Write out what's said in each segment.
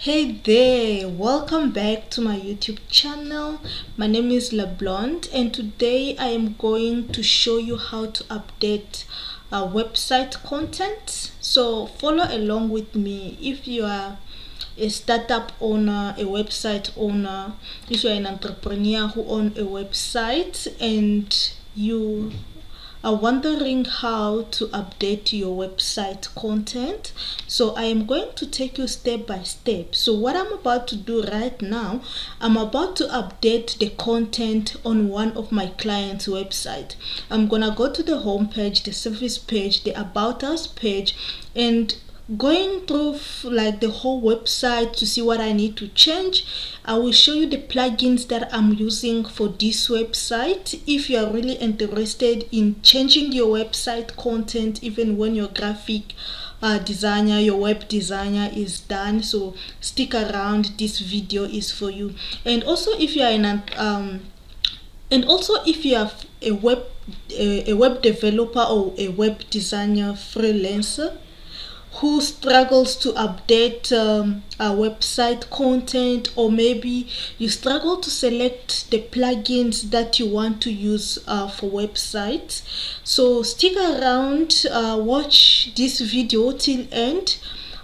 Hey there, welcome back to my YouTube channel. My name is Lablonde and today I am going to show you how to update website content. So follow along with me. If you are a startup owner, a website owner, if you are an entrepreneur who owns a website and you are wondering how to update your website content, so I am going to take you step by step. So what I'm about to do right now, I'm about to update the content on one of my clients' website. I'm gonna go to the home page, the service page, the about us page, and going through like the whole website to see what I need to change. I will show you the plugins that I'm using for this website. If you are really interested in changing your website content even when your graphic designer, your web designer is done, so stick around, this video is for you. And also if you are if you are a web developer or a web designer freelancer who struggles to update a website content, or maybe you struggle to select the plugins that you want to use for websites, so stick around, watch this video till end.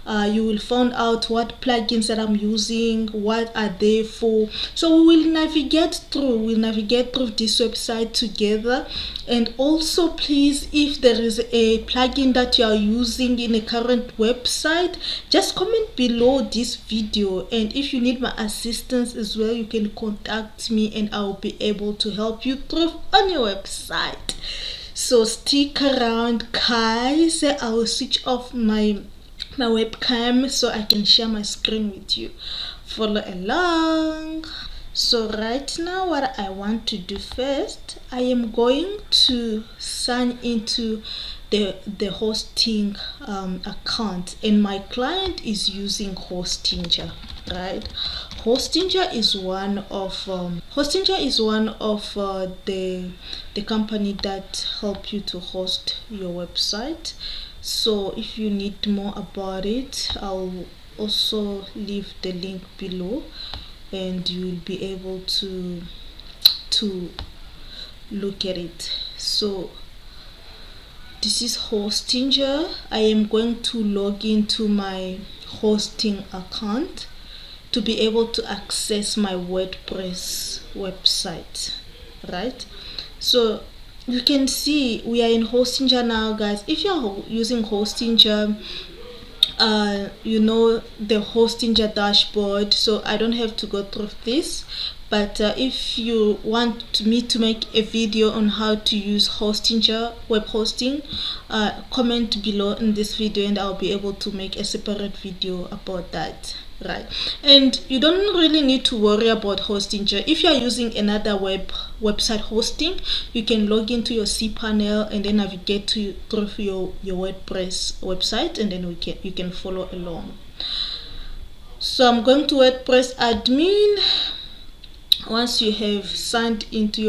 You will find out what plugins that I'm using, what are they for. So we'll navigate through this website together. And also, please, if there is a plugin that you are using in a current website, just comment below this video, and if you need my assistance as well, you can contact me and I'll be able to help you through on your website. So stick around, guys. I will switch off my webcam so I can share my screen with you. Follow along. So right now, what I want to do first, I am going to sign into the hosting account, and my client is using Hostinger, right? Hostinger is one of the company that help you to host your website. So if you need more about it, I'll also leave the link below and you will be able to look at it. So this is Hostinger. I am going to log into my hosting account to be able to access my WordPress website, right? So you can see we are in Hostinger now, guys. If you are using Hostinger, you know the Hostinger dashboard, so I don't have to go through this. But if you want me to make a video on how to use Hostinger web hosting, comment below in this video and I'll be able to make a separate video about that, right? And you don't really need to worry about Hostinger. If you are using another website hosting, you can log into your cPanel and then navigate through your WordPress website, and then you can follow along. So I'm going to WordPress admin. Once you have signed into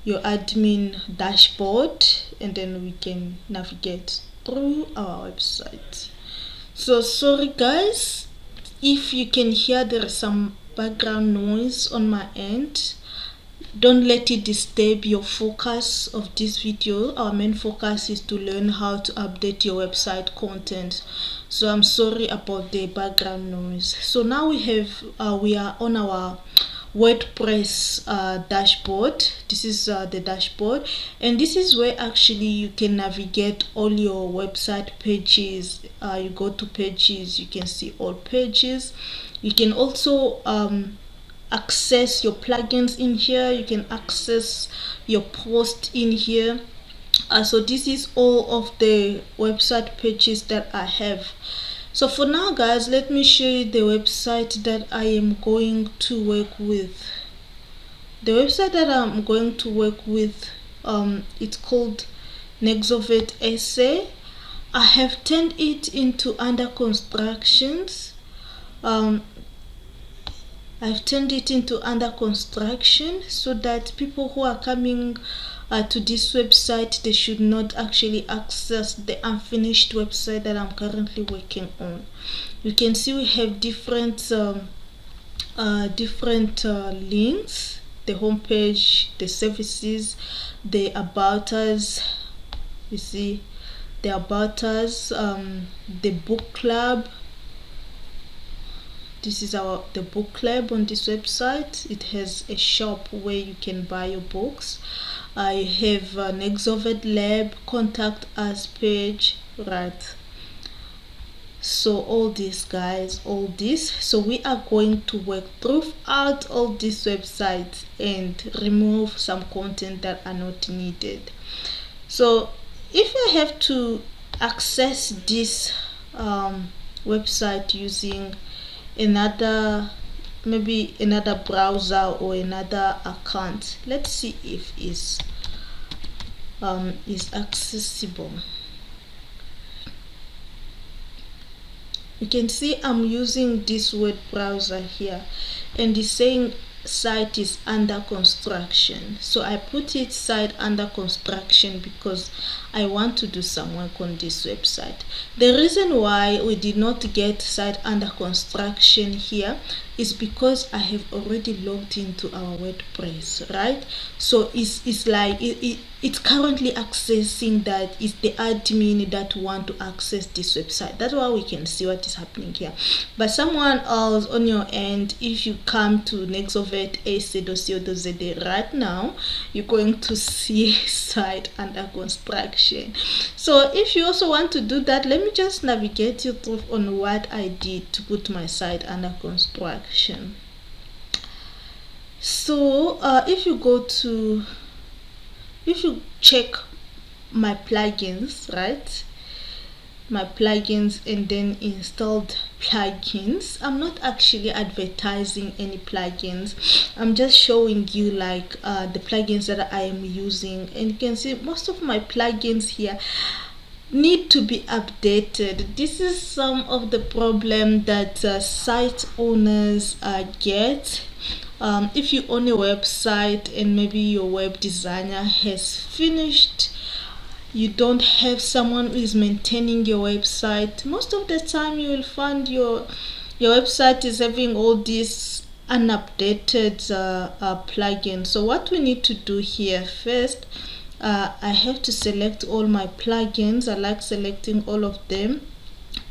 your admin dashboard, and then we can navigate through our website. So sorry guys if you can hear there is some background noise on my end. Don't let it disturb your focus of this video. Our main focus is to learn how to update your website content. So I'm sorry about the background noise. So now we are on our WordPress dashboard. This is the dashboard, and this is where actually you can navigate all your website pages. You go to pages, you can see all pages. You can also access your plugins in here. You can access your post in here. So this is all of the website pages that I have. So for now, guys, let me show you the website that I am going to work with. The website that I'm going to work with, it's called Nexovet SA. I have turned it into under constructions. I've turned it into under construction so that people who are coming to this website, they should not actually access the unfinished website that I'm currently working on. You can see we have different links: the home page, the services, the about us. You see the about us, the book club. This is the book club on this website. It has a shop where you can buy your books. I have an Exovert Lab, contact us page, right? So all this, guys, all this. So we are going to work throughout all these websites and remove some content that are not needed. So if I have to access this website using maybe another browser or another account, let's see if is accessible. You can see I'm using this word browser here, and it's saying site is under construction. So I put it site under construction because I want to do some work on this website. The reason why we did not get site under construction here is because I have already logged into our WordPress, right? So it's like it's currently accessing that. It's the admin that want to access this website. That's why we can see what is happening here. But someone else on your end, if you come to nexovert.ac.za right now, you're going to see site under construction. So if you also want to do that, let me just navigate you through on what I did to put my site under construction. So if you check my plugins, right, my plugins, and then installed plugins, I'm not actually advertising any plugins. I'm just showing you like the plugins that I am using, and you can see most of my plugins here need to be updated. This is some of the problem that site owners get. If you own a website and maybe your web designer has finished, you don't have someone who is maintaining your website, most of the time you will find your website is having all these unupdated plugins. So what we need to do here first, I have to select all my plugins. I like selecting all of them,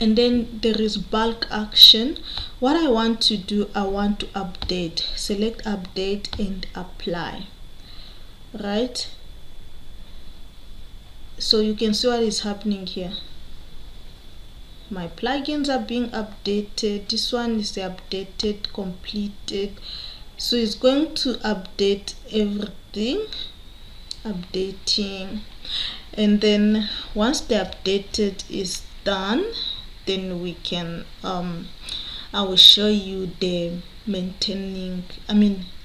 and then there is bulk action. What I want to do, I want to update. Select update and apply, right? So you can see what is happening here. My plugins are being updated. This one is the updated, completed. So it's going to update everything, updating, and then once the updated is done, then we can I will show you the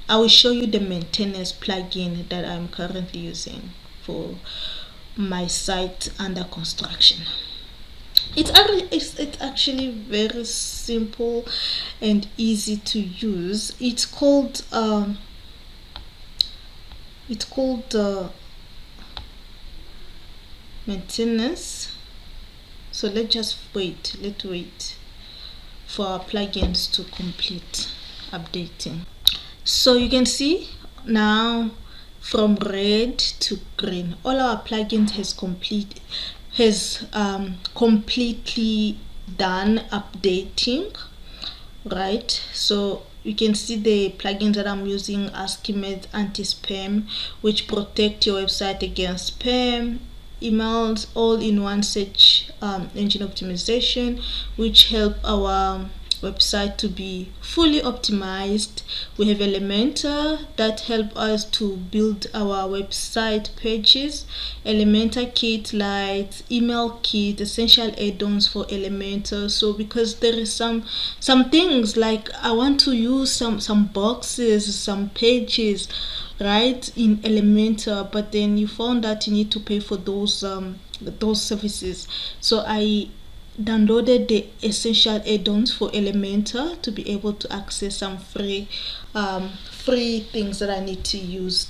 I will show you the maintenance plugin that I'm currently using for my site under construction. It's actually very simple and easy to use. It's called maintenance. So let's wait for our plugins to complete updating. So you can see now from red to green, all our plugins has completely done updating, right? So you can see the plugins that I'm using: Askimed Anti-Spam, which protect your website against spam emails, all-in-one search engine optimization, which help our website to be fully optimized. We have Elementor that help us to build our website pages. Elementor Kit Lite, Email Kit, essential add-ons for Elementor. So because there is some things like I want to use some boxes, some pages, right, in Elementor, but then you found that you need to pay for those services. So I downloaded the essential add-ons for Elementor to be able to access some free things that I need to use,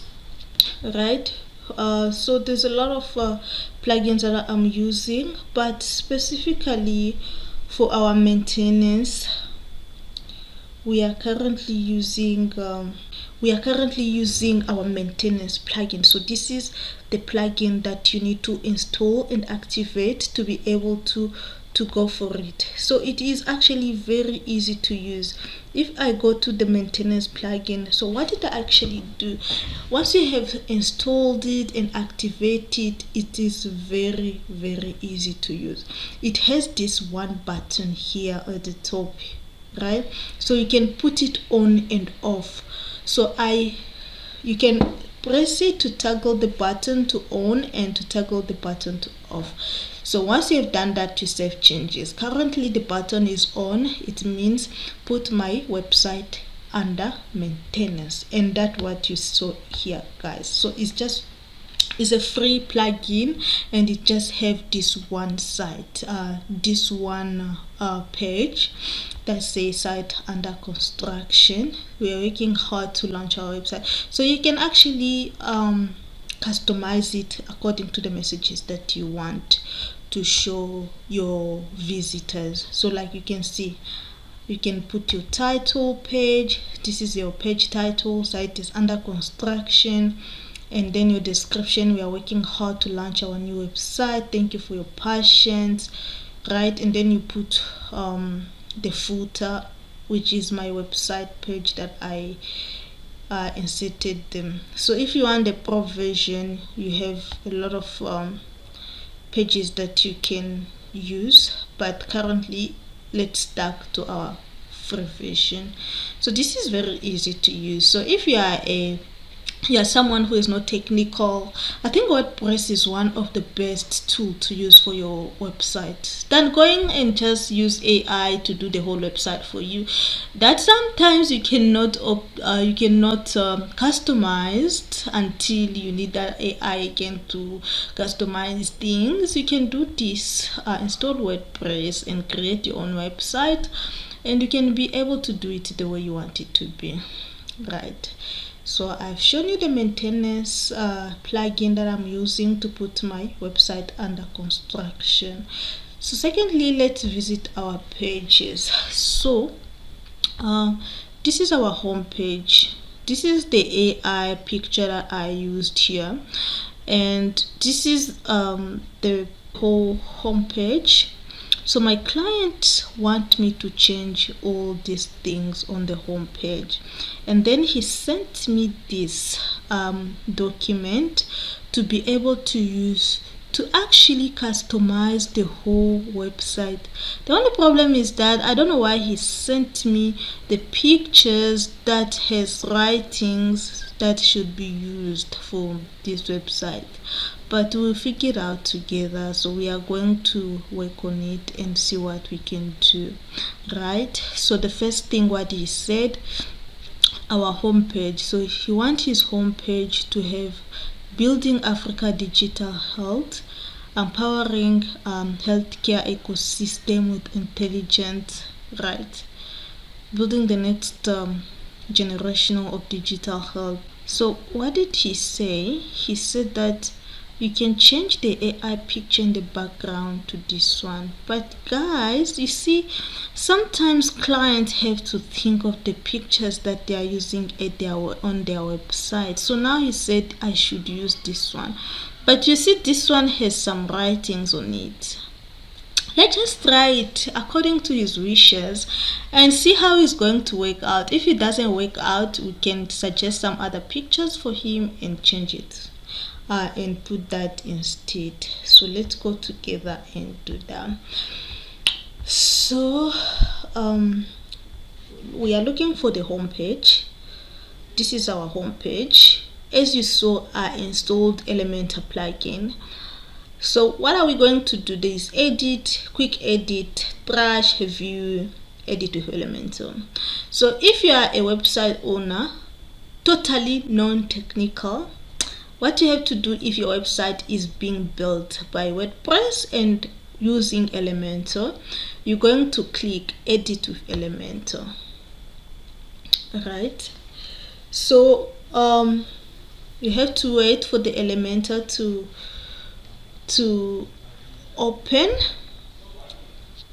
right? So there's a lot of plugins that I'm using, but specifically for our maintenance, we are currently using our maintenance plugin. So this is the plugin that you need to install and activate to be able to go for it. So it is actually very easy to use. If I go to the maintenance plugin, so what did I actually do? Once you have installed it and activated it, is very easy to use. It has this one button here at the top, right? So you can put it on and off. So you can press it to toggle the button to on and to toggle the button to off. So once you've done that, you save changes. Currently the button is on. It means put my website under maintenance, and that's what you saw here, guys. So it's a free plugin, and it just have this one site, this one page that says site under construction. We are working hard to launch our website, so you can actually customize it according to the messages that you want to show your visitors. So like you can see, you can put your title page. This is your page title, site is under construction, and then your description: we are working hard to launch our new website, thank you for your patience, right? And then you put the footer, which is my website page that I inserted them. So if you want the pro version, you have a lot of pages that you can use, but currently let's stick to our free version. So this is very easy to use. So if you are someone who is not technical, I think WordPress is one of the best tools to use for your website than going and just use AI to do the whole website for you. That sometimes you cannot customize until you need that AI again to customize things. You can do this, install WordPress and create your own website, and you can be able to do it the way you want it to be, right? So I've shown you the maintenance plugin that I'm using to put my website under construction. So secondly, let's visit our pages. So this is our home page. This is the AI picture that I used here, and this is the whole home page. So my clients want me to change all these things on the home page, and then he sent me this document to be able to use to actually customize the whole website. The only problem is that I don't know why he sent me the pictures that has writings that should be used for this website, but we'll figure it out together. So we are going to work on it and see what we can do, right? So the first thing what he said, our homepage. So if you want his homepage to have building Africa digital health, empowering healthcare ecosystem with intelligence, right? Building the next generation of digital health. So what did he say? He said that you can change the AI picture in the background to this one. But guys, you see, sometimes clients have to think of the pictures that they are using on their website. So now he said I should use this one. But you see, this one has some writings on it. Let's just try it according to his wishes and see how it's going to work out. If it doesn't work out, we can suggest some other pictures for him and change it. And put that instead. So let's go together and do that. So we are looking for the home page. This is our home page. As you saw, I installed Elementor plugin. So what are we going to do? There is edit, quick edit, trash, view, edit with Elementor. So if you are a website owner, totally non-technical, what you have to do if your website is being built by WordPress and using Elementor, you're going to click edit with Elementor, right? So you have to wait for the Elementor to open.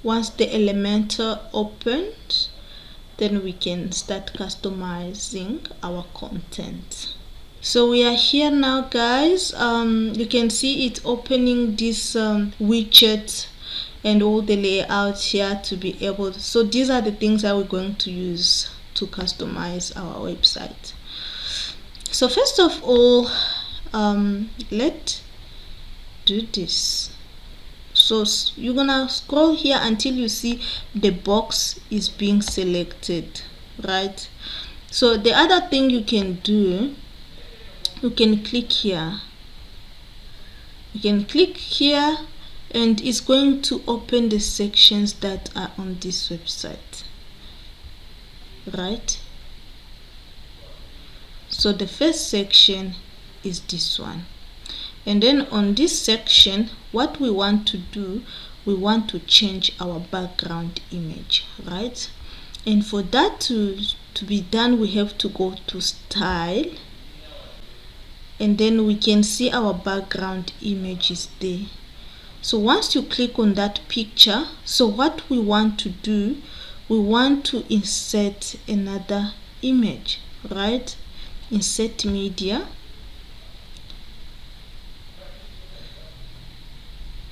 Once the Elementor opens, then we can start customizing our content. So we are here now, guys. You can see it opening this widget and all the layouts here to be able to, so these are the things that we're going to use to customize our website. So first of all, let's do this. So you're gonna scroll here until you see the box is being selected, right? So the other thing you can do, you can click here. You can click here and it's going to open the sections that are on this website, right? So the first section is this one, and then on this section, what we want to do, we want to change our background image, right? And for that to be done, we have to go to style, and then we can see our background image is there. So once you click on that picture, so what we want to do, we want to insert another image, right? Insert media.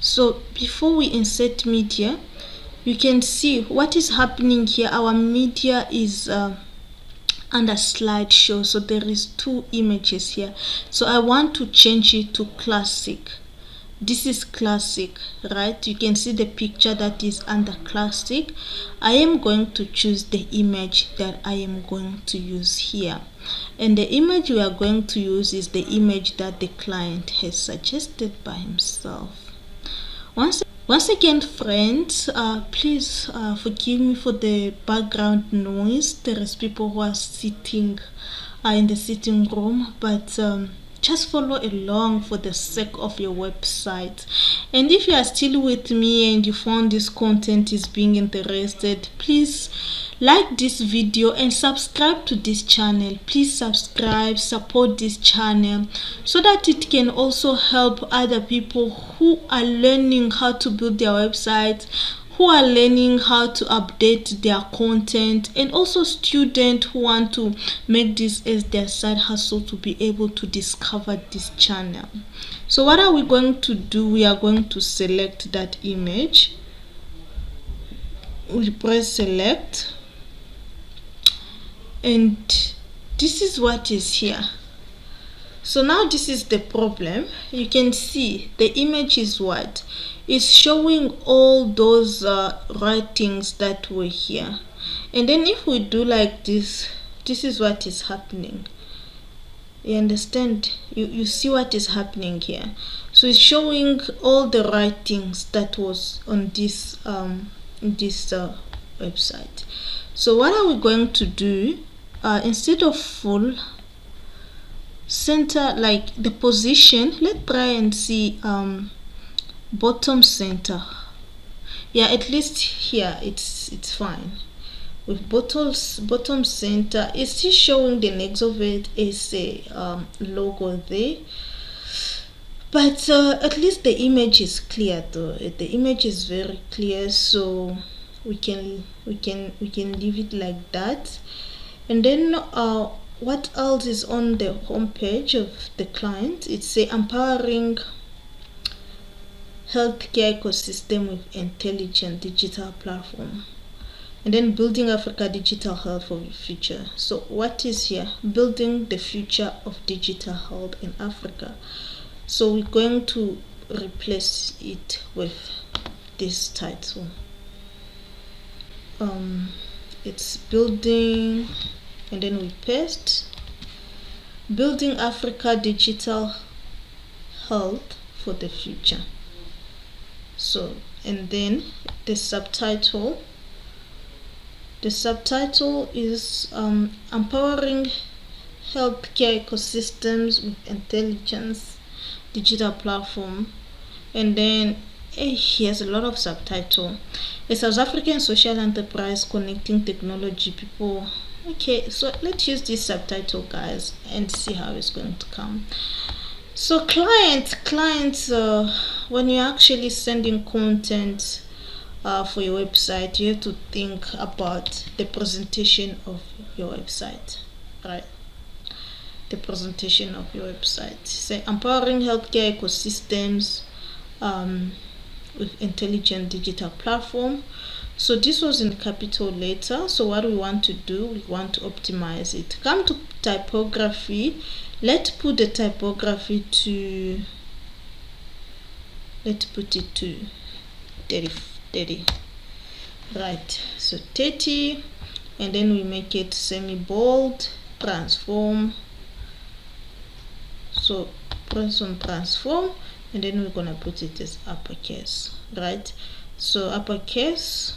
So before we insert media, you can see what is happening here. Our media is under slideshow, so there is 2 images here. So I want to change it to classic. This is classic, right? You can see the picture that is under classic. I am going to choose the image that I am going to use here, and the image we are going to use is the image that the client has suggested by himself. Once again, friends, please forgive me for the background noise. There is people who are sitting in the sitting room, but just follow along for the sake of your website. And if you are still with me and you found this content is being interested, please like this video and subscribe to this channel. Please subscribe, support this channel so that it can also help other people who are learning how to build their websites, who are learning how to update their content, and also students who want to make this as their side hustle to be able to discover this channel. So what are we going to do? We are going to select that image. We press select, and this is what is here. So now this is the problem. You can see the image is what? It's showing all those writings that were here. And then if we do like this, this is what is happening. You understand? You see what is happening here. So it's showing all the writings that was on this website. So what are we going to do? Instead of full center, like the position, let's try and see bottom center. Yeah, at least here it's fine. With bottom center, it's still showing the next of it is a logo there, but at least the image is clear though. The image is very clear, so we can leave it like that. And then what else is on the home page of the client? It's a empowering healthcare ecosystem with intelligent digital platform, and then building Africa digital health for the future. So what is here? Building the future of digital health in Africa. So we're going to replace it with this title. It's building, and then we paste building Africa digital health for the future. So, and then the subtitle is empowering healthcare ecosystems with intelligence digital platform. And then here's a lot of subtitle. A South African social enterprise connecting technology, people Okay, so let's use this subtitle, guys, and see how it's going to come. So clients, when you're actually sending content for your website, you have to think about the presentation of your website, right? The presentation of your website. Say empowering healthcare ecosystems with intelligent digital platform. So this was in capital letter. So what we want to do, we want to optimize it. Come to typography. Let's put the typography to, let's put it to 30. Right, so 30, and then we make it semi-bold, transform. So press on transform, and then we're gonna put it as uppercase, right? So uppercase.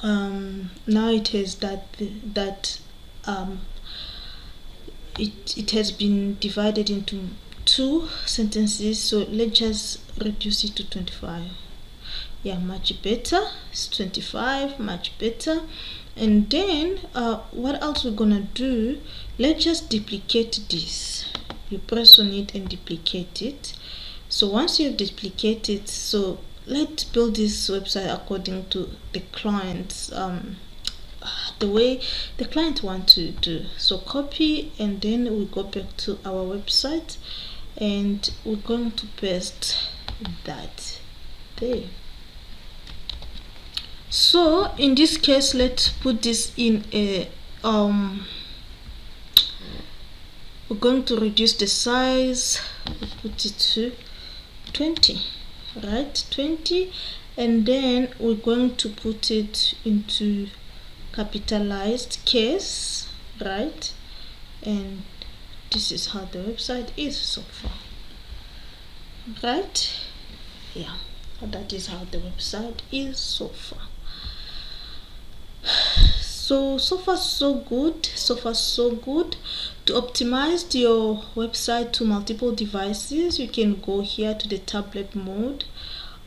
Now it has it has been divided into 2 sentences. So let's just reduce it to 25. Yeah, much better. It's 25, much better. And then what else we're gonna do, let's just duplicate this. You press on it and duplicate it. So once you've duplicated, so let's build this website according to the client's the way the client want to do. So copy, and then we go back to our website, and we're going to paste that there. So in this case, let's put this in a we're going to reduce the size, we'll put it to 20, right? 20, and then we're going to put it into capitalized case, right? And this is how the website is so far, right? Yeah, that is how the website is so far. So far so good. So far so good. To optimize your website to multiple devices, you can go here to the tablet mode.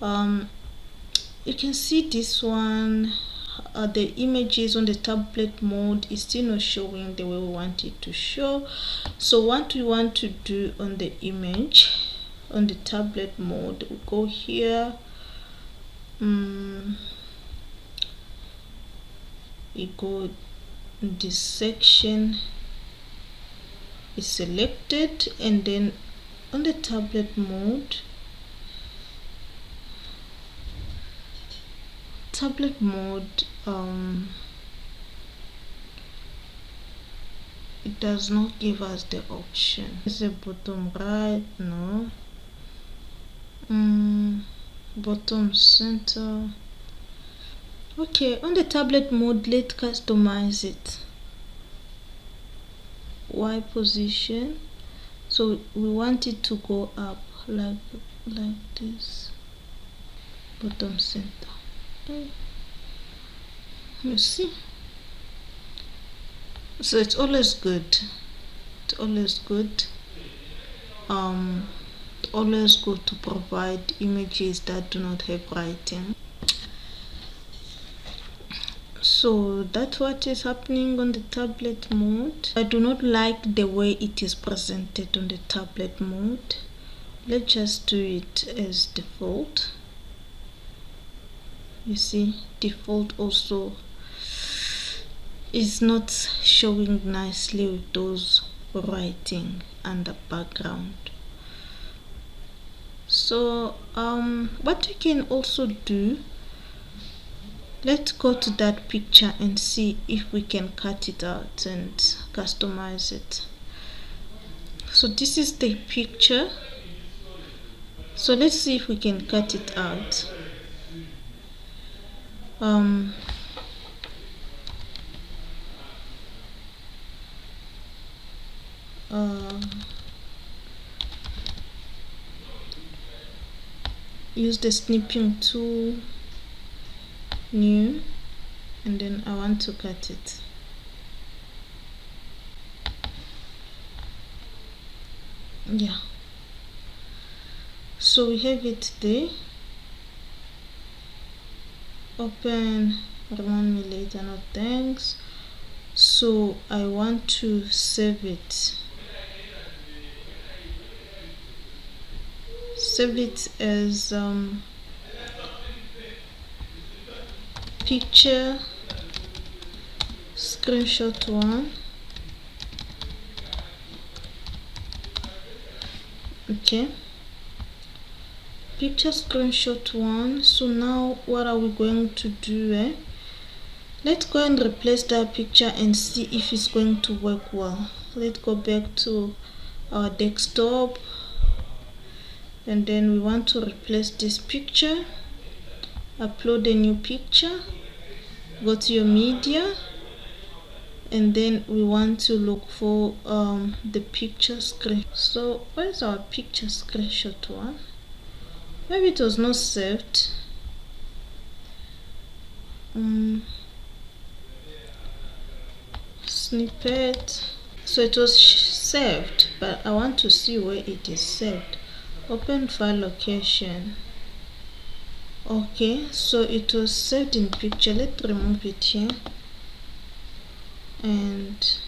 You can see this one. The images on the tablet mode is still not showing the way we want it to show. So what we want to do on the image on the tablet mode, we go here. We go in this section, is selected, and then on the tablet mode, it does not give us the option. Is the bottom right? No. Bottom center. Okay, on the tablet mode, let's customize it. Y position. So we want it to go up like this. Bottom center. Okay. You see. So it's always good. It's always good. Always good to provide images that do not have writing. So that's what is happening on the tablet mode. I do not like the way it is presented on the tablet mode. Let's just do it as default. You see, default also is not showing nicely with those writing and the background. So what we can also do, let's go to that picture and see if we can cut it out and customize it. So this is the picture. So let's see if we can cut it out. Use the snipping tool, new, and then I want to cut it. Yeah, so we have it there. Open, remind me later, no thanks. So I want to save it. Save it as picture screenshot 1. Okay, picture screenshot 1. So now what are we going to do? Let's go and replace that picture and see if it's going to work well. Let's go back to our desktop, and then we want to replace this picture. Upload a new picture, go to your media, and then we want to look for the picture screen. So where's our picture screenshot 1? Maybe it was not saved. Snippet. So it was saved, but I want to see where it is saved. Open file location. Okay, so it was saved in picture. Let's remove it here, and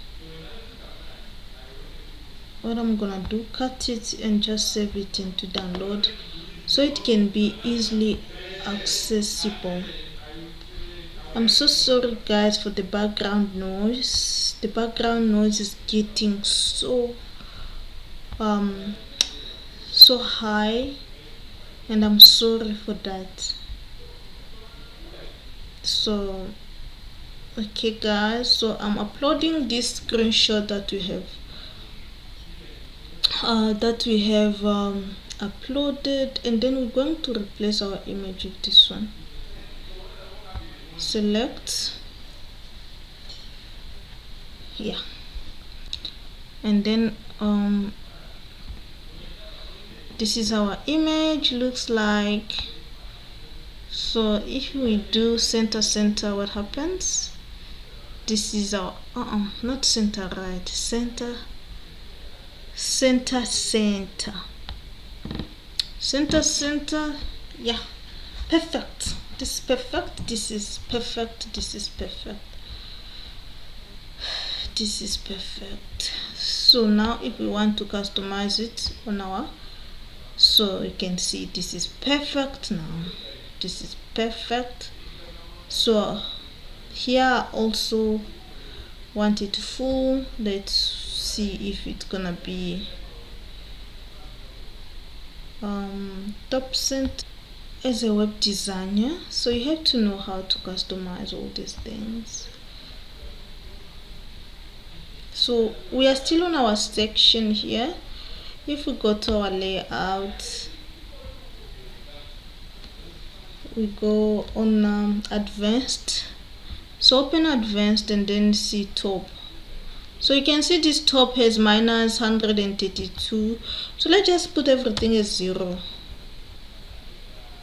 what I'm gonna do, cut it and just save it into download so it can be easily accessible. I'm so sorry guys for the background noise. The background noise is getting so high, and I'm sorry for that. So okay guys, so I'm uploading this screenshot that we have uploaded, and then we're going to replace our image with this one. Select, yeah, and then this is our image, looks like. So if we do center, what happens? This is our not center right, center, yeah, perfect. This is perfect, this is perfect, this is perfect, this is perfect. So now if we want to customize it on our, so you can see this is perfect. Now this is perfect. So here I also want it full. Let's see if it's gonna be top center. As a web designer, so you have to know how to customize all these things. So we are still on our section here. If we go to our layout, we go on advanced. So open advanced and then see top. So you can see this top has minus 132. So let's just put everything as 0.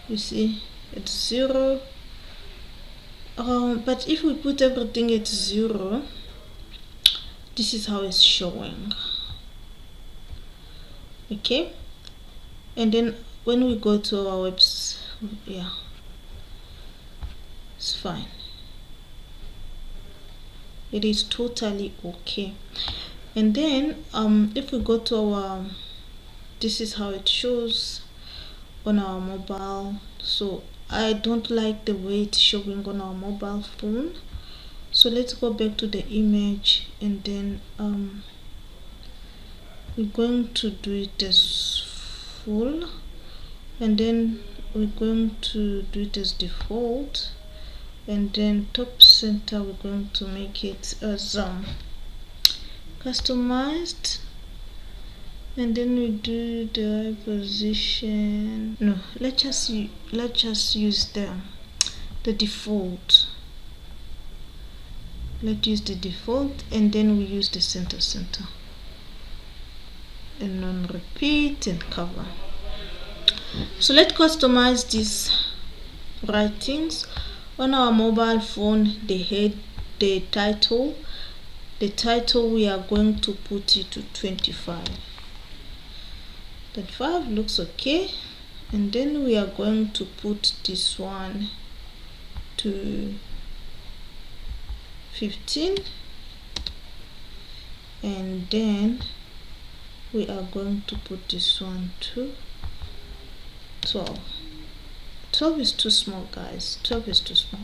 You see, it's 0. But if we put everything at 0, this is how it's showing. Okay, and then when we go to our website, yeah, it's fine. It is totally okay. And then if we go to our, this is how it shows on our mobile. So I don't like the way it's showing on our mobile phone. So let's go back to the image, and then we're going to do it as full, and then we're going to do it as default, and then top center we're going to make it as customized, and then we do the position. No, let's just use the default. Let's use the default, and then we use the center, and non-repeat and cover. So let's customize these writings on our mobile phone. The head, the title we are going to put it to 25. 25 looks okay, and then we are going to put this one to 15, and then we are going to put this one to 12. 12 is too small, guys. 12 is too small,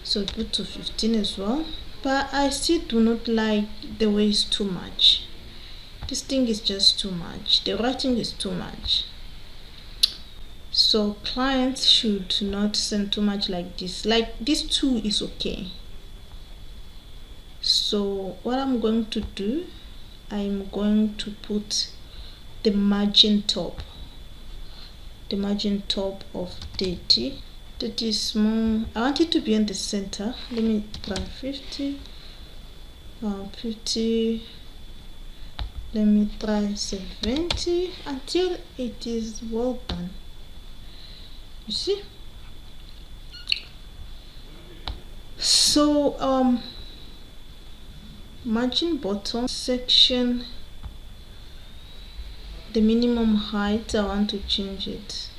so put to 15 as well. But I still do not like the way it's too much. This thing is just too much. The writing is too much. So clients should not send too much like this. Like this 2 is okay. So what I'm going to do, I'm going to put the margin top. The margin top of 30. That is small. I want it to be in the center. Let me try 50. 50. Let me try 70 until it is well done. You see? So margin bottom section, the minimum height, I want to change it.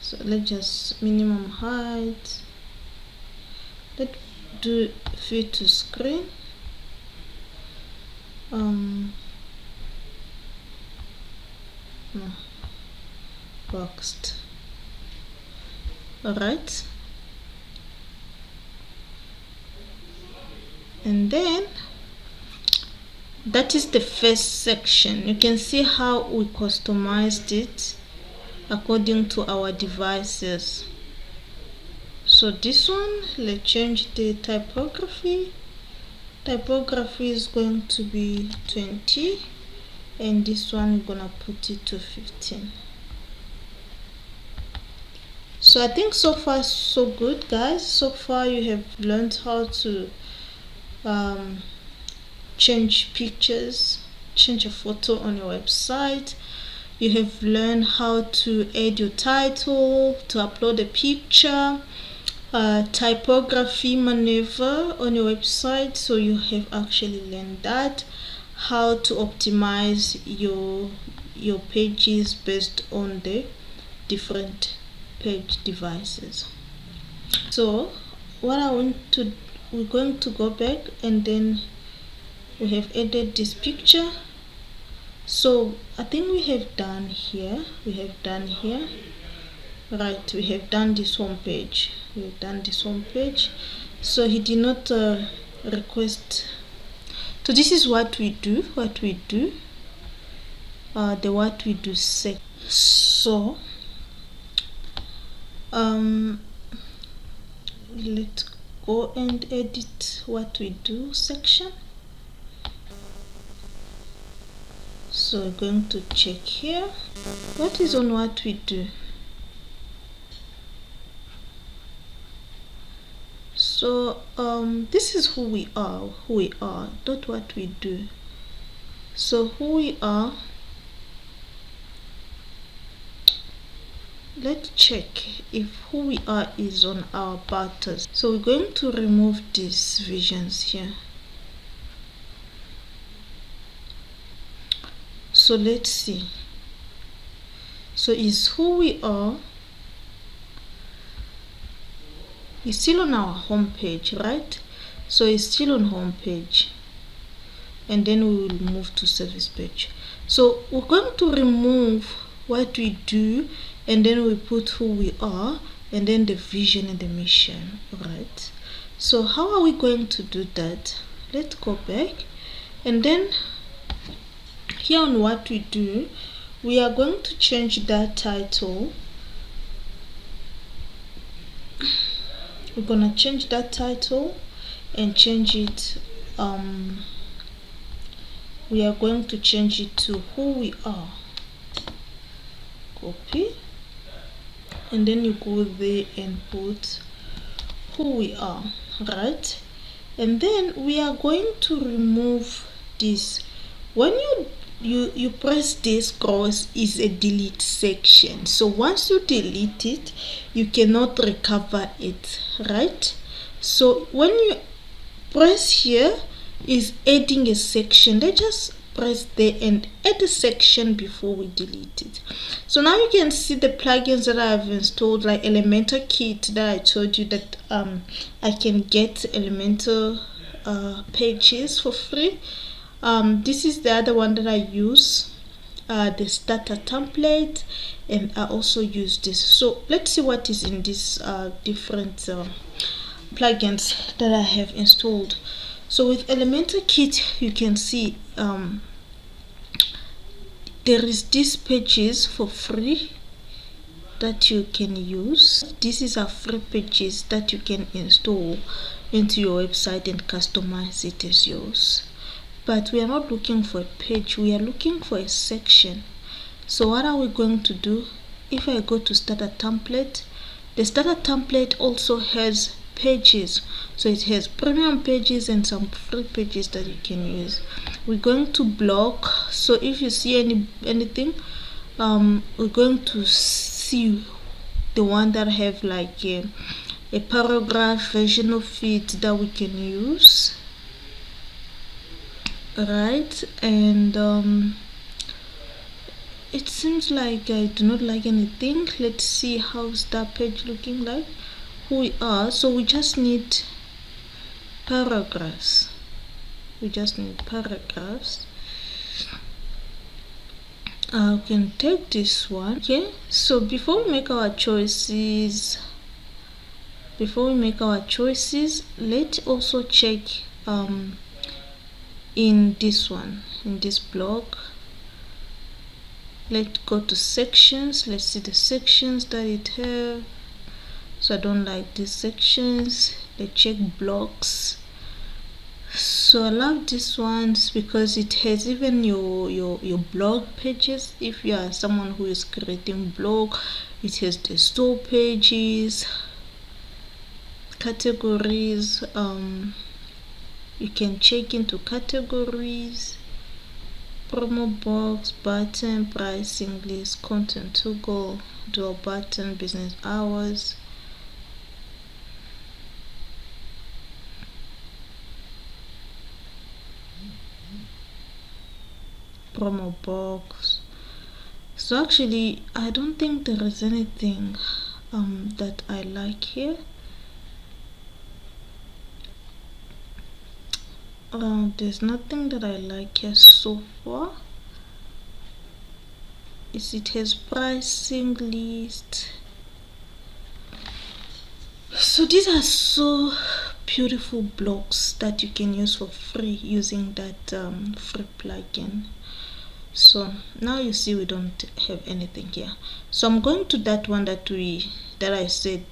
So let's just minimum height. Let's do fit to screen. No, boxed. All right. And then that is the first section. You can see how we customized it according to our devices. So this one, let's change the typography. Typography is going to be 20, and this one we're gonna put it to 15. So I think so far so good, guys. So far you have learned how to change pictures, change a photo on your website. You have learned how to add your title, to upload a picture, typography maneuver on your website. So you have actually learned that, how to optimize your pages based on the different page devices. So what I want to, we're going to go back, and then we have added this picture. So I think we have done here, right, we have done this home page, so he did not request. So this is what we do, the what we do sec. So let's go and edit what we do section. So we're going to check here what is on what we do. So this is who we are, not what we do. So who we are, let's check if who we are is on our buttons. So we're going to remove these visions here. So let's see. So is who we are is still on our home page, right? So it's still on home page, and then we will move to service page. So we're going to remove what we do, and then we put who we are, and then the vision and the mission, right? So how are we going to do that? Let's go back, and then here on what we do, we are going to change that title. We're gonna change that title and change it. We are going to change it to who we are. Copy, and then you go there and put who we are, right? And then we are going to remove this. When you press this cross, is a delete section. So once you delete it, you cannot recover it, right? So when you press here, is adding a section. Let's just press there and add a section before we delete it. So now you can see the plugins that I have installed, like Elementor Kit that I told you that I can get Elementor pages for free. This is the other one that I use, the starter template, and I also use this. So let's see what is in these different plugins that I have installed. So with Elementor Kit, you can see there is these pages for free that you can use. This is our free pages that you can install into your website and customize it as yours. But we are not looking for a page, we are looking for a section. So what are we going to do? If I go to starter template, the starter template also has pages. So it has premium pages and some free pages that you can use. We're going to block. So if you see anything, we're going to see the one that have like a paragraph version of it that we can use, right? And it seems like I do not like anything. Let's see how's that page looking like, who we are. So we just need paragraphs. We can take this one. Okay, so before we make our choices, let's also check in this one, in this block. Let's go to sections. Let's see the sections that it have. So I don't like these sections. Let's check blocks. So I love these ones because it has even your blog pages. If you are someone who is creating blog, it has the store pages, categories. You can check into categories, promo box, button, pricing list, content to go, dual button, business hours. Promo box. So actually I don't think there is anything that I like here. There's nothing that I like here so far. It has pricing list. So these are so beautiful blocks that you can use for free using that free plugin. So now you see we don't have anything here. So I'm going to that one that I said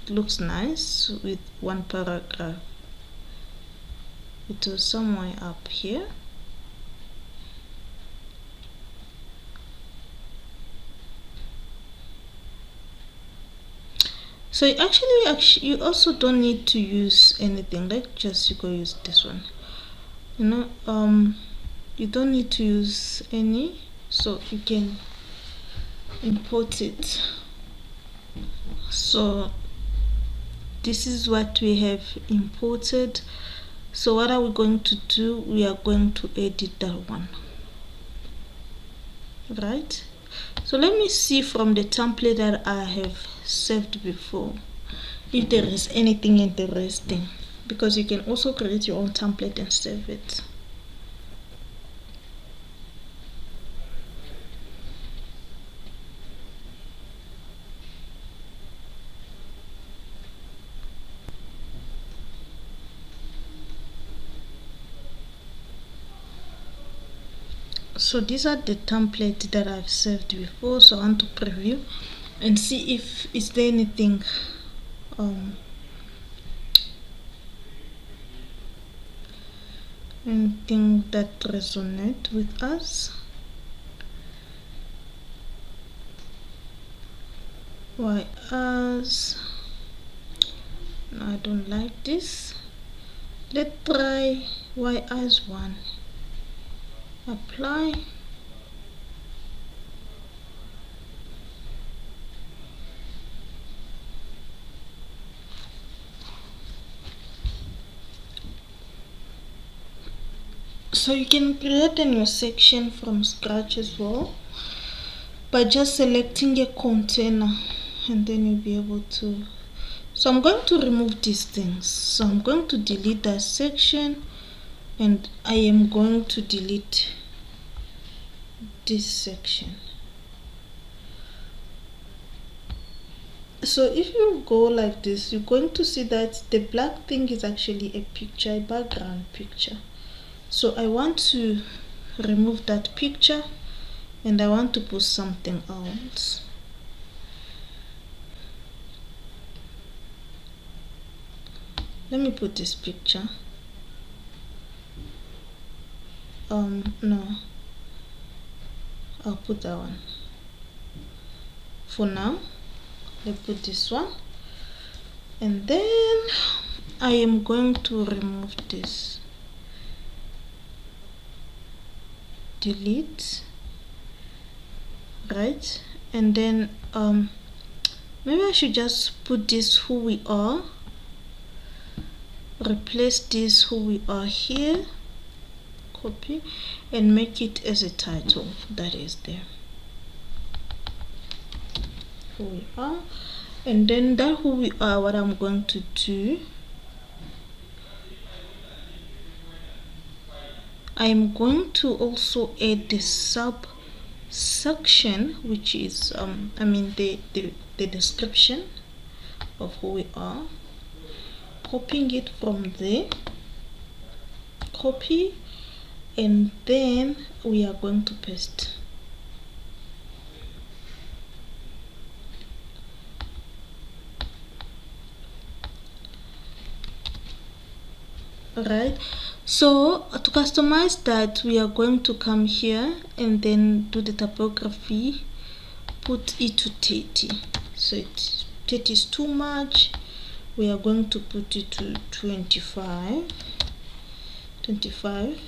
looks nice with one paragraph. It was somewhere up here. So actually you also don't need to use anything. Let's just go use this one. You don't need to use any, so you can import it. So this is what we have imported. So what are we going to do? We are going to edit that one, right? So let me see from the template that I have saved before if there is anything interesting, because you can also create your own template and save it. So these are the templates that I've saved before. So I want to preview and see if is there anything that resonates with us. Why us? No, I don't like this. Let's try why us one. Apply. So you can create a new section from scratch as well by just selecting a container, and then you'll be able to. So I'm going to remove these things. So I'm going to delete that section, and I am going to delete this section. So if you go like this, you're going to see that the black thing is actually a picture, a background picture. So I want to remove that picture, and I want to put something else. Let me put this picture. No, I'll put that one for now. Let's put this one, and then I am going to remove this. Delete, right? And then maybe I should just put this who we are, replace this who we are here, copy, and make it as a title that is there, who we are. And then that who we are, what I'm going to do, I'm going to also add the sub section, which is the description of who we are, copying it from there, copy, and then we are going to paste. Alright, so to customize that, we are going to come here and then do the typography, put it to 30. So 30 is too much. We are going to put it to 25.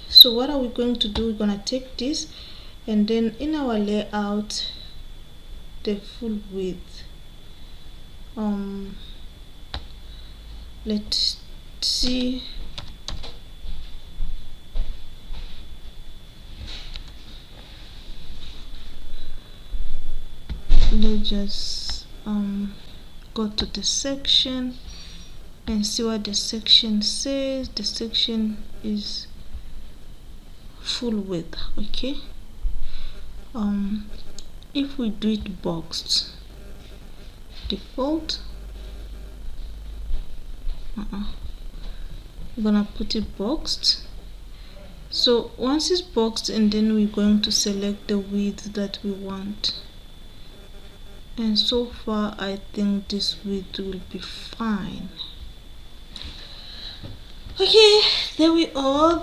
So what are we going to do? We're going to take this, and then in our layout, the full width, let's see, let's just go to the section and see what the section says. The section is full width. Okay, if we do it boxed, default, we're gonna put it boxed. So once it's boxed, and then we're going to select the width that we want, and so far I think this width will be fine. Okay, there we are.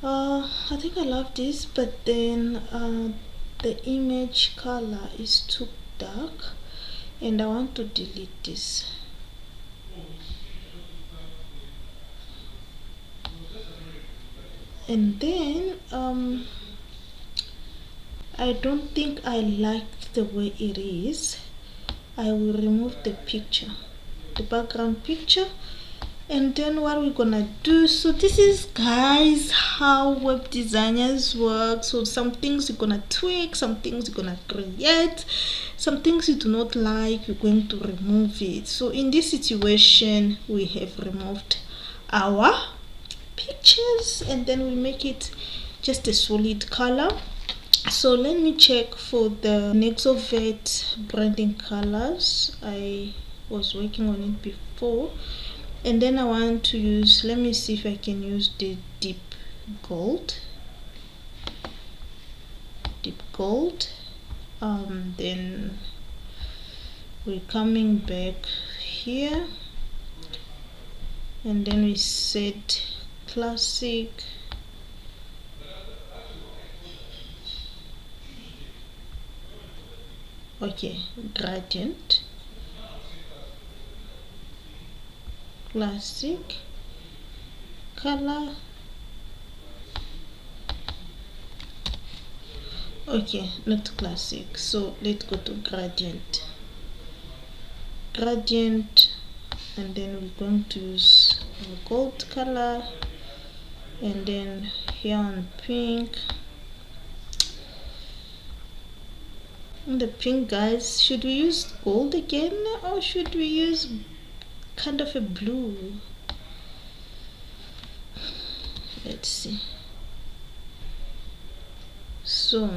I think I love this, but then the image color is too dark, and I want to delete this. And then I don't think I like the way it is. I will remove the picture, the background picture, and then what we're gonna do, so this is, guys, how web designers work. So some things you're gonna tweak, some things you're gonna create, some things you do not like, you're going to remove it. So in this situation, we have removed our pictures, and then we make it just a solid color. So let me check for the Nexovet branding colors. I was working on it before, and then I want to use, let me see if I can use the deep gold. Then we're coming back here, and then we set classic, okay, gradient, classic, color, okay, not classic, so let's go to gradient, and then we're going to use a gold color, and then here on pink. And the pink, guys, should we use gold again or should we use kind of a blue? Let's see. So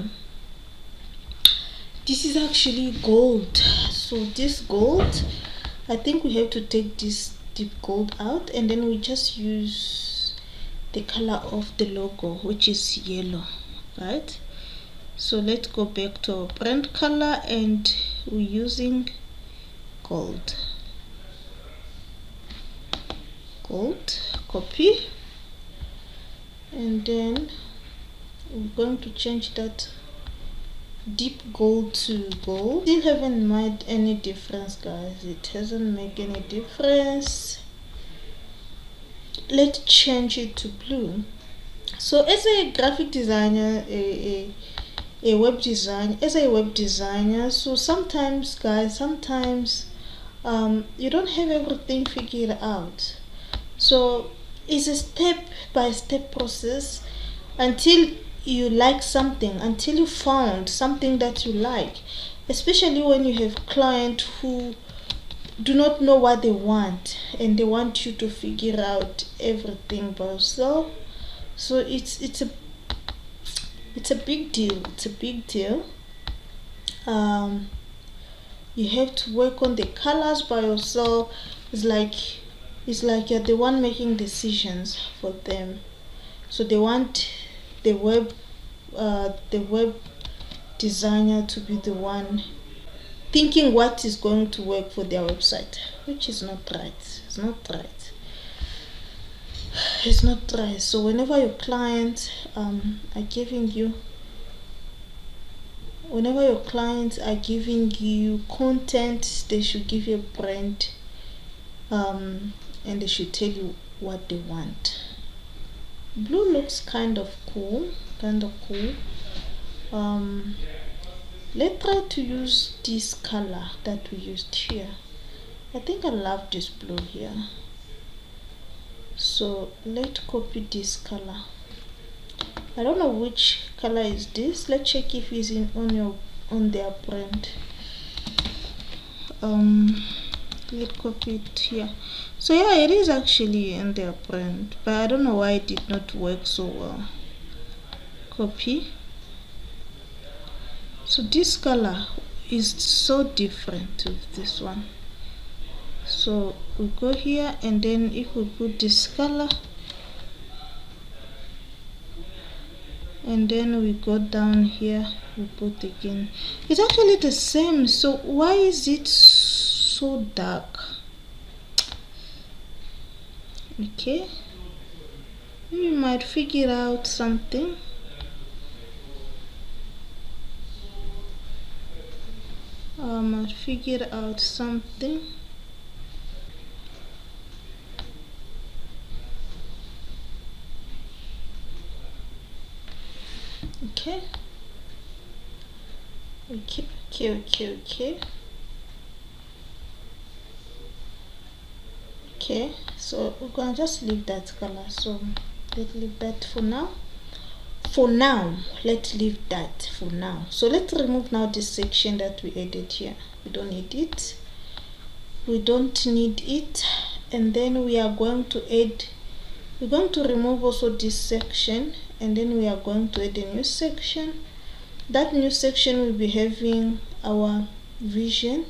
this is actually gold. So this gold, I think we have to take this deep gold out, and then we just use the color of the logo, which is yellow, right? So let's go back to our brand color, and we're using gold. Copy, and then we're going to change that deep gold to gold. Still haven't made any difference, guys. It hasn't made any difference. Let's change it to blue. So as a graphic designer, a web designer, so sometimes, guys, you don't have everything figured out. So it's a step-by-step process until you like something, until you found something that you like, especially when you have clients who do not know what they want and they want you to figure out everything by yourself. So it's a big deal. You have to work on the colors by yourself. It's like you're the one making decisions for them. So they want the web designer to be the one thinking what is going to work for their website, which is not right. It's not right. So whenever your clients are giving you content, they should give you a brand, and they should tell you what they want. Blue looks kind of cool. Let's try to use this color that we used here. I think I love this blue here. So let's copy this color. I don't know which color is this. Let's check if it's on their brand. Let's copy it here. So yeah, it is actually in their brand, but I don't know why it did not work so well. Copy. So this color is so different with this one. So we go here, and then if we put this color, and then we go down here, we put again, it's actually the same. So why is it so dark? Okay, you might figure out something. Okay, so we're gonna just leave that color. So let's leave that for now. Let's leave that for now. So let's remove now this section that we added here. We don't need it. And then we are going to remove also this section, and then we are going to add a new section. That new section will be having our vision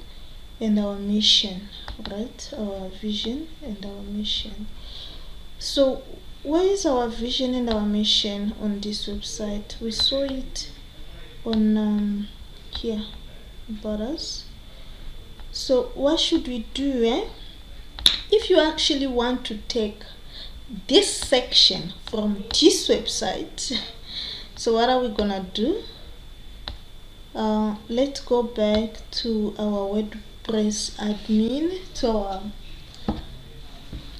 and our mission, right? Our vision and our mission. So where is our vision and our mission on this website? We saw it on here, about us. So what should we do? If you actually want to take this section from this website, so what are we gonna do? Let's go back to our WordPress admin,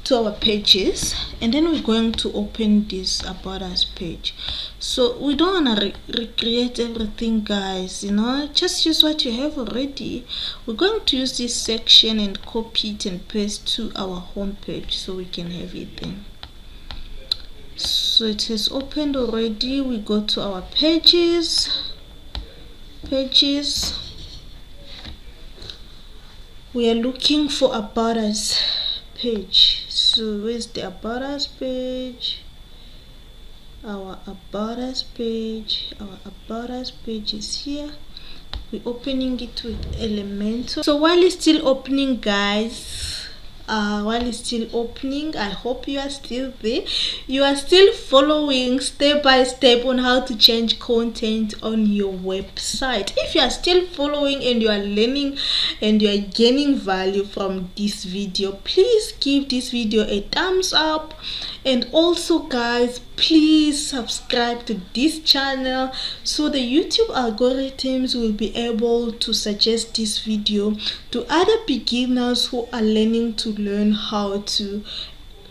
to to our pages, and then we're going to open this about us page. So we don't want to recreate everything, guys, just use what you have already. We're going to use this section and copy it and paste to our home page so we can have it there. So it has opened already. We go to our pages. We are looking for about us page. So where's the about us page? Our about us page is here. We're opening it with Elementor. So while it's still opening, guys, I hope you are still there. You are still following step by step on how to change content on your website. If you are still following and you are learning and you are gaining value from this video, please give this video a thumbs up. And also, guys, please subscribe to this channel so the YouTube algorithms will be able to suggest this video to other beginners who are learning to learn how to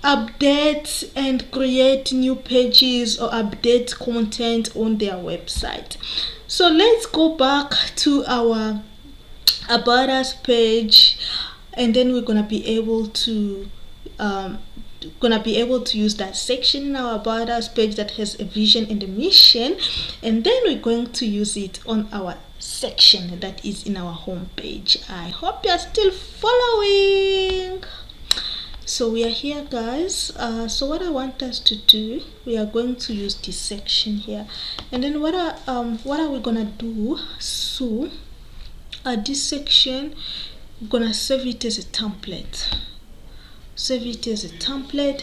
update and create new pages or update content on their website. So let's go back to our about us page, and then we're gonna be able to use that section in our about us page that has a vision and a mission, and then we're going to use it on our section that is in our home page. I hope you're still following. So we are here, guys. So what I want us to do, we are going to use this section here, and then what are we gonna do? So this section, we're gonna save it as a template.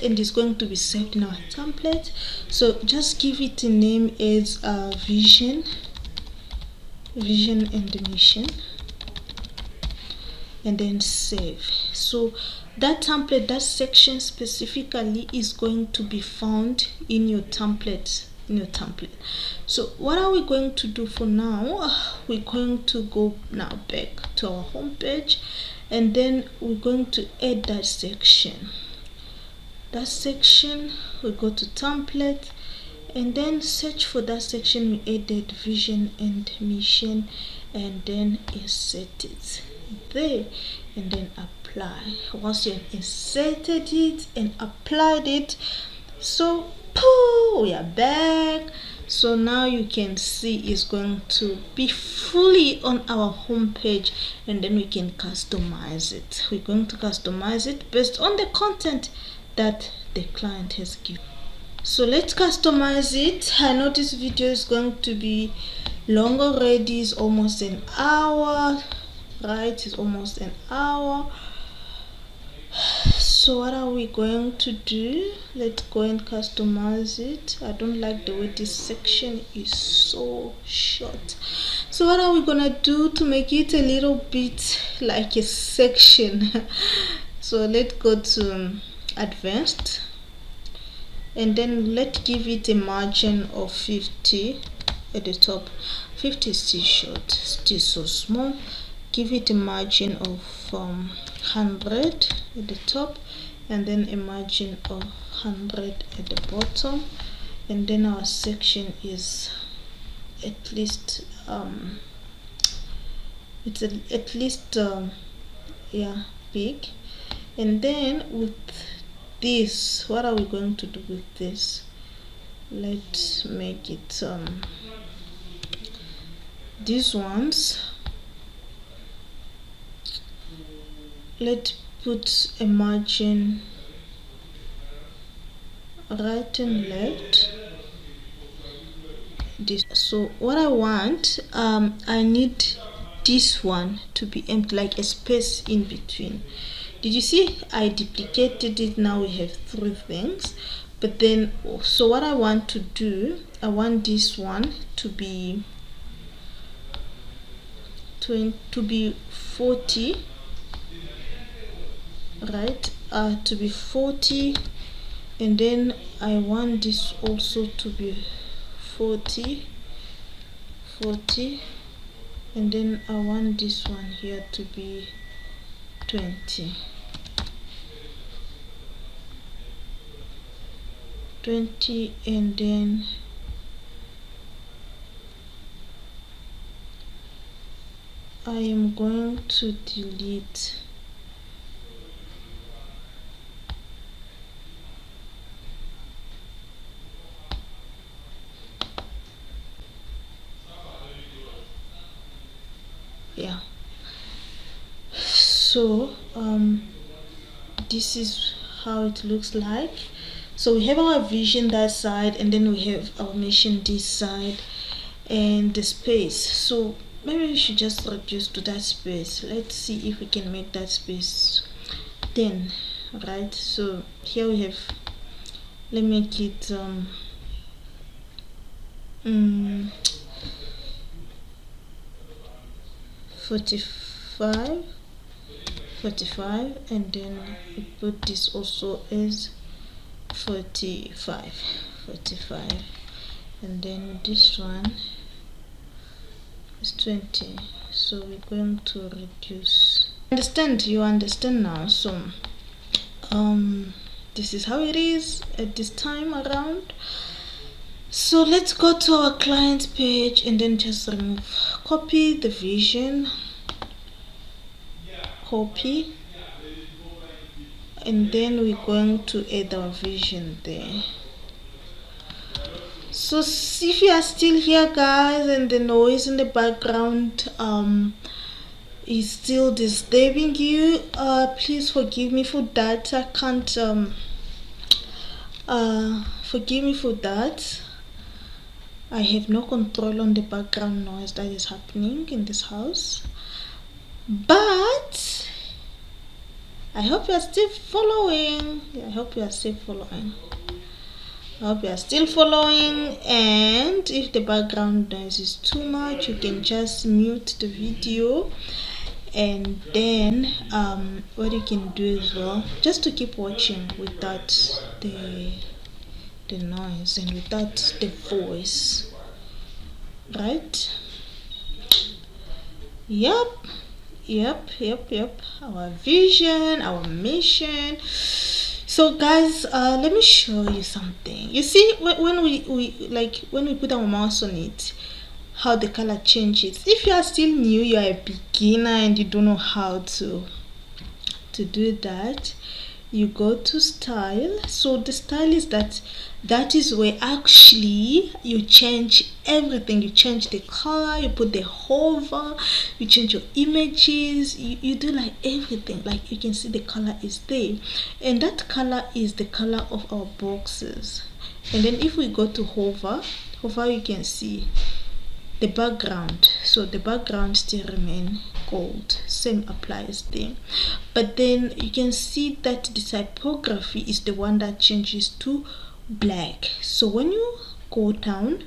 And it's going to be saved in our template. So just give it a name as vision and mission, and then save. So that template, that section specifically, is going to be found in your template. So what are we going to do for now? We're going to go now back to our home page, and then we're going to add that section. We go to template and then search for that section we added, vision and mission, and then insert it there, and then apply. Once you have inserted it and applied it, so we are back. So now you can see it's going to be fully on our home page, and then we can customize it. We're going to customize it based on the content that the client has given. So let's customize it. I know this video is going to be long already. It's almost an hour, right? It's almost an hour. So what are we going to do? Let's go and customize it. I don't like the way this section is so short. So what are we gonna do to make it a little bit like a section? So let's go to advanced, and then let's give it a margin of 50 at the top. 50 is still short, still so small. Give it a margin of 100 at the top, and then a margin of 100 at the bottom, and then our section is at least big. And then with this, what are we going to do with this? Let's make it these ones. Let's put a margin right and left. This. So what I want, I need this one to be empty, like a space in between. Did you see? I duplicated it. Now we have 3 things. But then, so what I want to do, I want this one to be 40, right? To be 40, and then I want this also to be 40, and then I want this one here to be 20. 20, and then I am going to delete yeah. So this is how it looks like. So we have our vision that side, and then we have our mission this side, and the space. So maybe we should just reduce to that space. Let's see if we can make that space 10, right? So here we have, let me make it 45, and then we put this also as 45, and then this one is 20. So we're going to reduce. You understand now. So this is how it is at this time around. So let's go to our client page and then just remove, copy the vision, copy, and then we're going to add our vision there. So if you are still here, guys, and the noise in the background is still disturbing you, please forgive me for that. I can't forgive me for that. I have no control on the background noise that is happening in this house, but I hope you are still following. I hope you are still following. And if the background noise is too much, you can just mute the video, and then what you can do as well, just to keep watching without the noise and without the voice, right? Yep. Our vision, our mission. So guys, let me show you something. You see, when we put our mouse on it, how the color changes. If you are still new, you are a beginner and you don't know how to do that, you go to style. So the style is that is where actually you change everything. You change the color, you put the hover, you change your images, you do like everything. Like you can see the color is there, and that color is the color of our boxes. And then if we go to hover, you can see the background. So the background still remain gold, same applies there, but then you can see that the typography is the one that changes to black. So when you go down,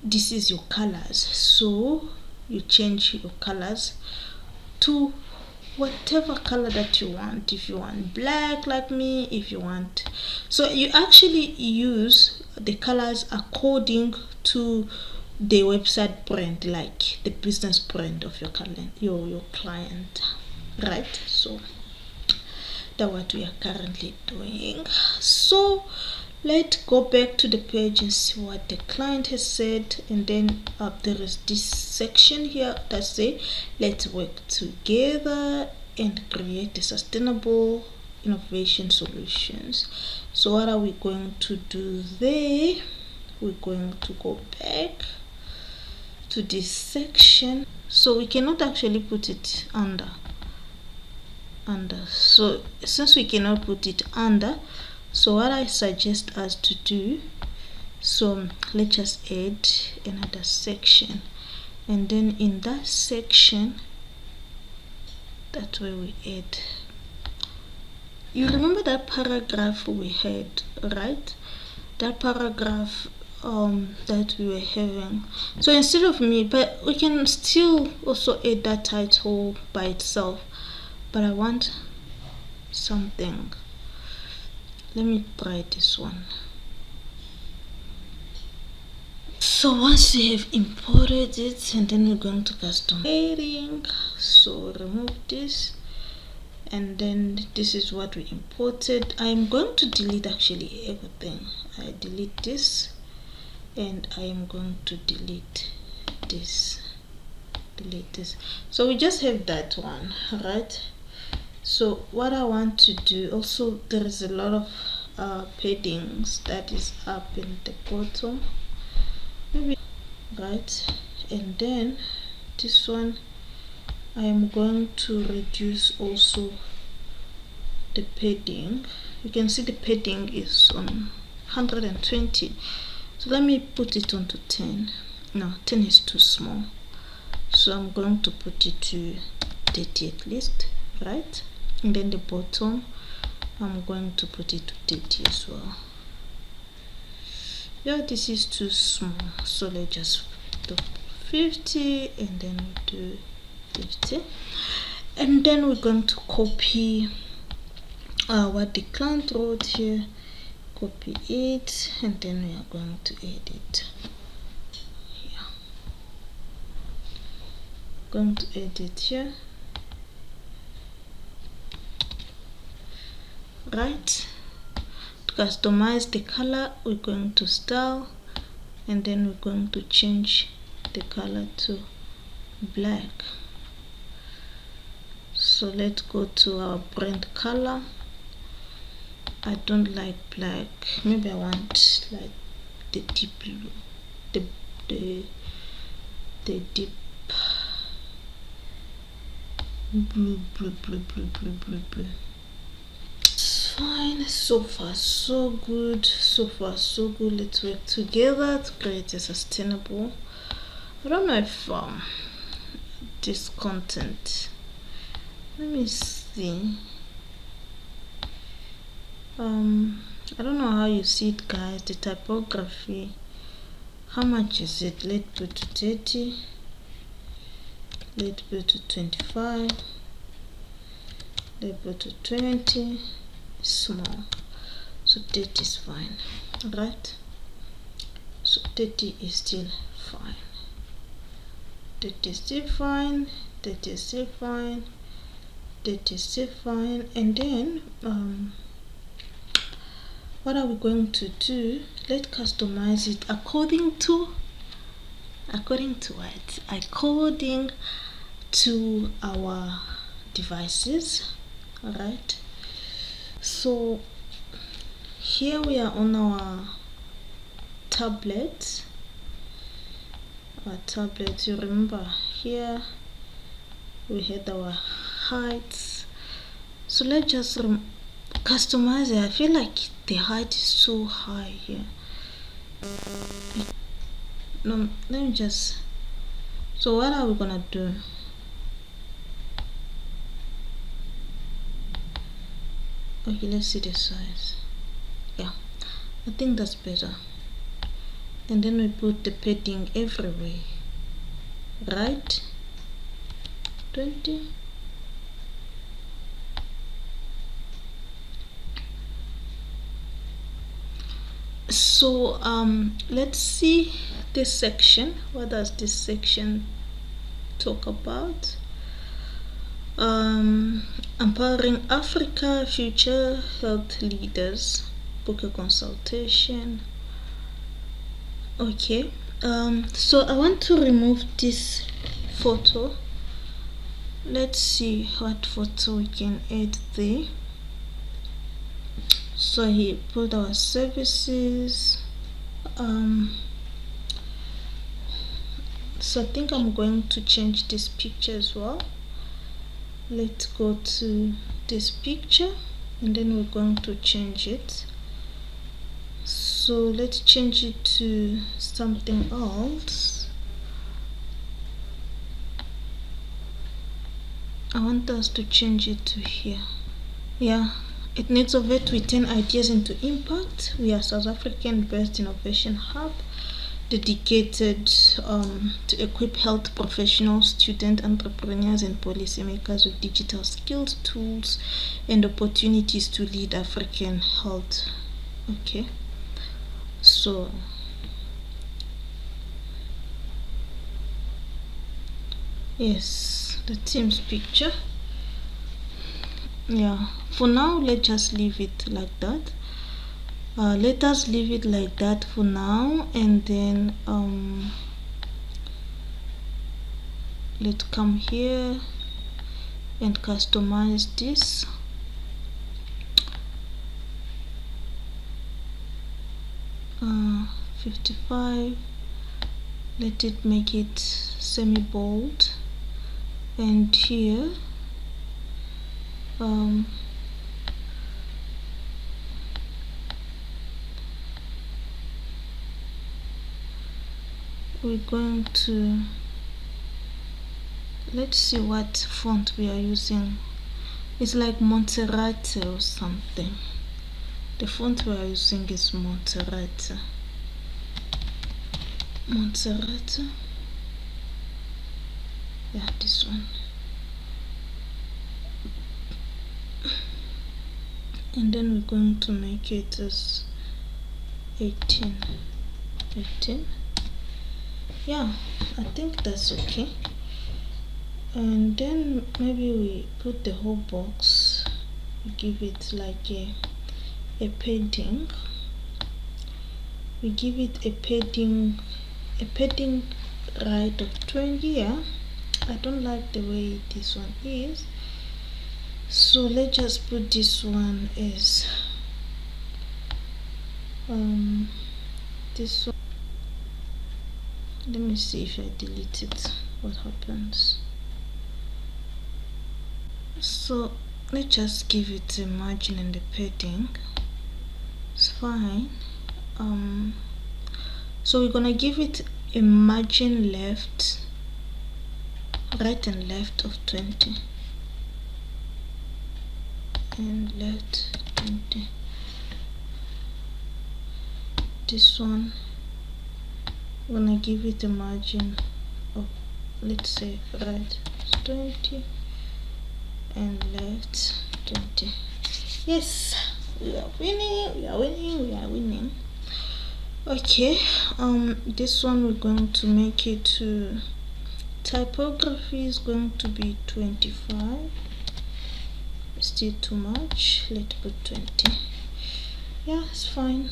this is your colors. So you change your colors to whatever color that you want. If you want black like me, if you want, so you actually use the colors according to the website brand, like the business brand of your client, right? So that's what we are currently doing. So let's go back to the page and see what the client has said. And then there is this section here that say let's work together and create a sustainable innovation solutions. So what are we going to do there? We're going to go back to this section. So we cannot actually put it under. So since we cannot put it under, so what I suggest us to do, so let's just add another section, and then in that section, that's where we add. You remember that paragraph we had, right? That paragraph that we were having. So instead of me, but we can still also add that title by itself, but I want something. Let me try this one. So once you have imported it, and then we're going to custom heading. So remove this, and then this is what we imported. I'm going to delete actually everything. I delete this, and I am going to delete this. So we just have that one, right? So what I want to do also, there is a lot of paddings that is up in the bottom, maybe, right? And then this one I am going to reduce also the padding. You can see the padding is on 120, so let me put it onto 10. No, 10 is too small, so I'm going to put it to 30 at least, right? And then the bottom I'm going to put it to 30 as well. Yeah, this is too small, so let's just do 50, and then we do 50, and then we're going to copy what the client wrote here, copy it, and then we are going to edit. Yeah, going to edit here, right? To customize the color, we're going to style, and then we're going to change the color to black. So let's go to our brand color. I don't like black, maybe I want like the deep blue, the deep blue. It's fine. So far so good, let's work together to create a sustainable. I don't know if this content, let me see, I don't know how you see it, guys. The typography, how much is it? Let's put to 30, let's put to 25, let's put to 20, small, so 30 is fine, right? So 30 is still fine, 30 is still fine, 30 is still fine, 30 is still fine. And then what are we going to do? Let's customize it according to what? According to our devices. Alright, so here we are on our tablet. You remember here we had our heights, so let's just customize it. I feel like the height is so high here. No, let me just, so what are we gonna do? Okay, let's see the size. Yeah, I think that's better. And then we put the padding everywhere, right? 20. So let's see this section. What does this section talk about? Empowering Africa future health leaders, book a consultation. Okay, so I want to remove this photo. Let's see what photo we can add there. So he put our services. So I think I'm going to change this picture as well. Let's go to this picture, and then we're going to change it. So let's change it to something else. I want us to change it to here. Yeah, it needs over to 10 ideas into impact. We are South African based innovation hub, dedicated to equip health professionals, student entrepreneurs, and policymakers with digital skills, tools, and opportunities to lead African health. Okay, so yes, the team's picture. yeah, for now let's just leave it like that. Let us leave it like that for now, and then let's come here and customize this. Uh, 55, let it make it semi bold, and here we're going to, let's see what font we are using. It's like Montserrat or something. The font we are using is Montserrat. Yeah, this one. And then we're going to make it as 18. Yeah, I think that's okay. And then maybe we put the whole box, we give it like a padding. We give it a padding right of 20. Yeah, I don't like the way this one is, so let's just put this one as this one. Let me see if I delete it, what happens. So let's just give it a margin and the padding. It's fine. So we're gonna give it a margin right and left of 20, and left 20. This one we're gonna give it a margin of, let's say, right 20 and left 20. Yes, we are winning. Okay, this one we're going to make it to typography is going to be 25. Still too much, let's put 20. Yeah, it's fine.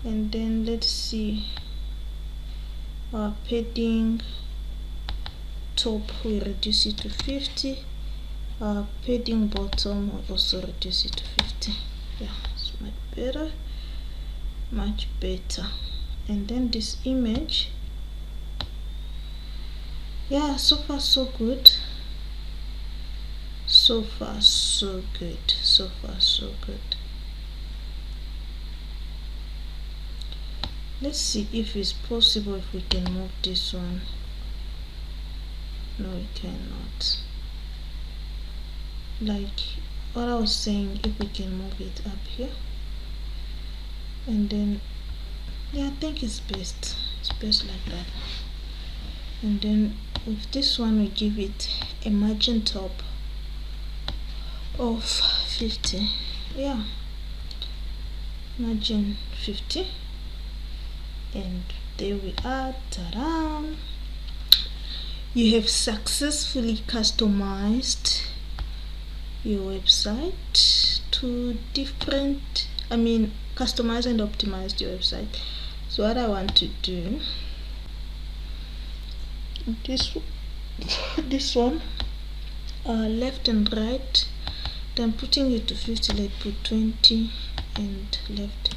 And then let's see, our padding top we reduce it to 50. Our padding bottom will also reduce it to 50. Yeah, it's much better. And then this image, yeah, so far so good. Let's see if it's possible if we can move this one. No, we cannot. Like what I was saying, if we can move it up here, and then yeah, I think it's best like that. And then with this one we give it a margin top of 50. Yeah, margin 50, and there we are. Ta-da! You have successfully customized your website to different, customized and optimized your website. So what I want to do, this one, left and right, then putting it to 50, let's put 20 and left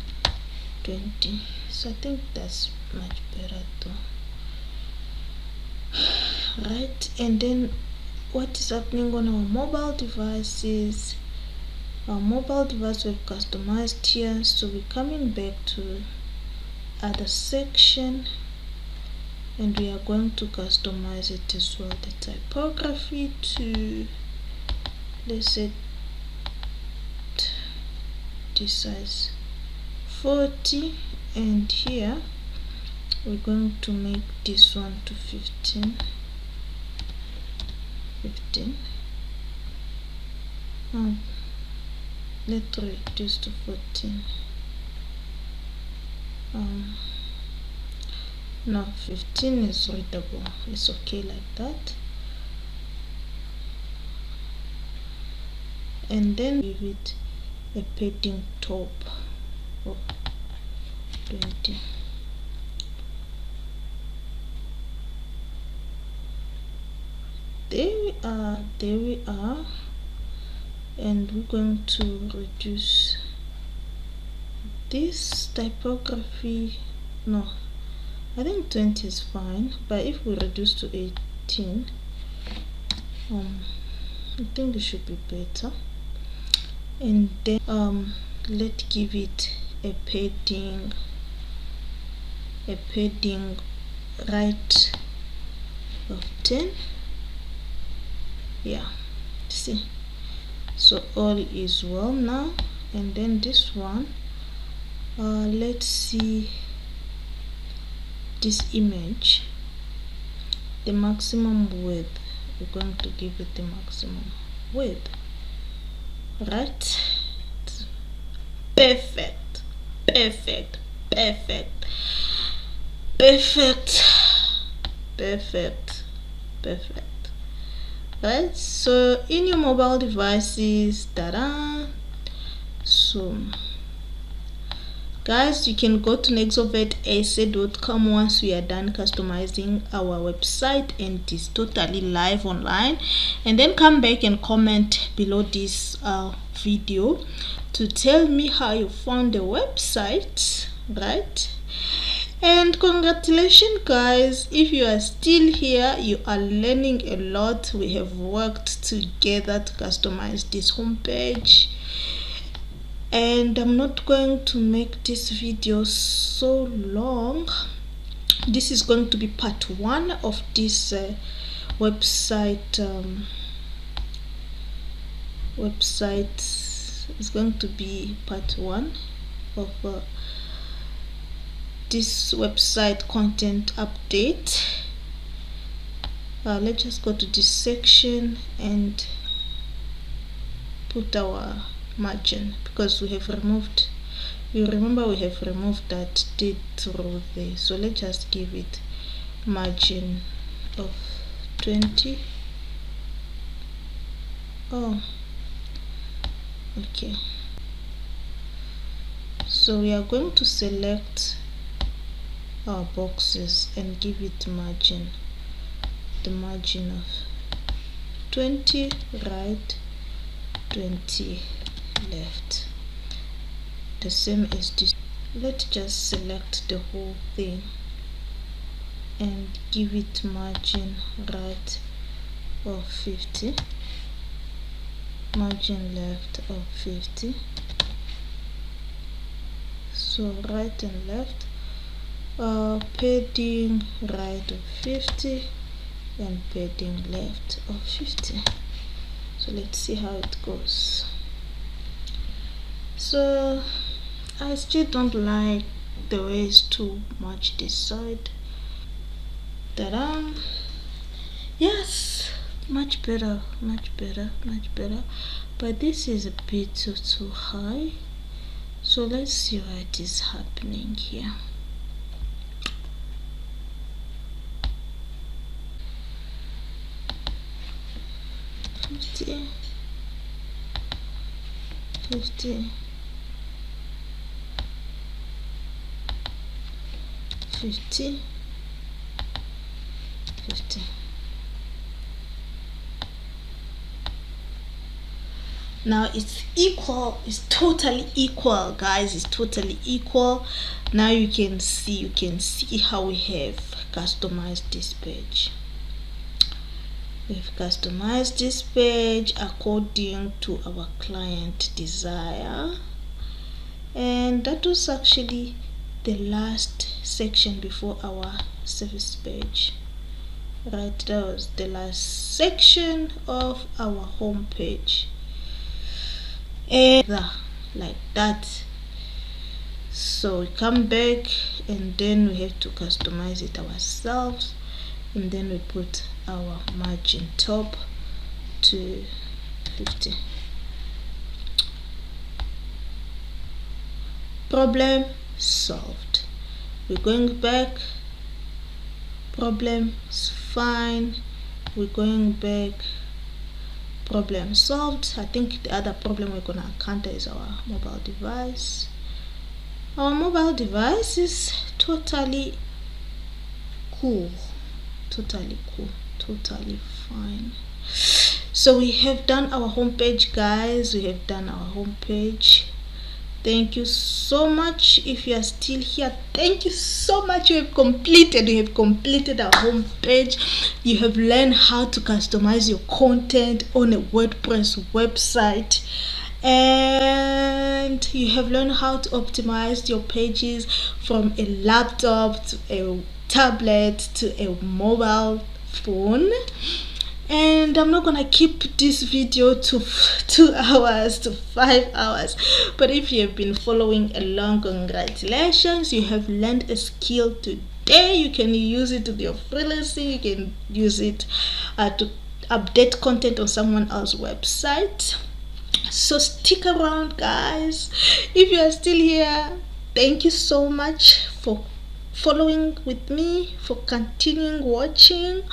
20. So I think that's much better though. Right, and then what is happening on our mobile devices? Our mobile device we've customized here, so we're coming back to other section, and we are going to customize it as well. The typography to, let's say, this size 40, and here we're going to make this one to 15. Let's reduce to 14. No, 15 is readable. It's okay like that. and then give it a padding top of 20. There we are, and we're going to reduce this typography. No, I think 20 is fine, but if we reduce to 18, I think it should be better. And then let's give it a padding right of 10. Yeah, see, so all is well now. And then this one, let's see this image, the maximum width. We're going to give it the maximum width, right? Perfect, perfect, perfect, perfect, perfect, perfect. Right, so in your mobile devices, so guys, you can go to nexovetessay.com once we are done customizing our website and it is totally live online, and then come back and comment below this video to tell me how you found the website, right? And congratulations guys, if you are still here, you are learning a lot. We have worked together to customize this homepage, and I'm not going to make this video so long. This is going to be part 1 of this website. Is going to be part 1 of this website content update. Let's just go to this section and put our margin, because we have removed, you remember we have removed that date row there. So let's just give it margin of 20. Oh, okay. So we are going to select our boxes and give it margin, the margin of 20 right, 20 left, the same as this. Let's just select the whole thing and give it margin right of 50, margin left of 50. So right and left, padding right of 50 and padding left of 50. So let's see how it goes. So I still don't like the way it's too much this side. Yes, much better, much better, much better. But this is a bit too high. So let's see what is happening here. $50, $50, $50, $50. Now it's equal, it's totally equal guys, it's totally equal. Now you can see how we have customized this page. We've customized this page according to our client desire, and that was actually the last section before our service page, right? That was the last section of our home page, and like that. So we come back and then we have to customize it ourselves, and then we put our margin top to 50. Problem solved. We're going back, problem is fine. We're going back, problem solved. I think the other problem we're gonna encounter is our mobile device. Our mobile device is totally cool, totally fine. So we have done our homepage, guys. We have done our homepage. Thank you so much. If you are still here, thank you so much. You have completed our homepage. You have learned how to customize your content on a WordPress website, and you have learned how to optimize your pages from a laptop to a tablet to a mobile phone. And I'm not gonna keep this video to 2 hours to 5 hours, but if you have been following along, congratulations, you have learned a skill today. You can use it to your freelancing, you can use it to update content on someone else's website. So stick around, guys. If you are still here, thank you so much for following with me, for continuing watching.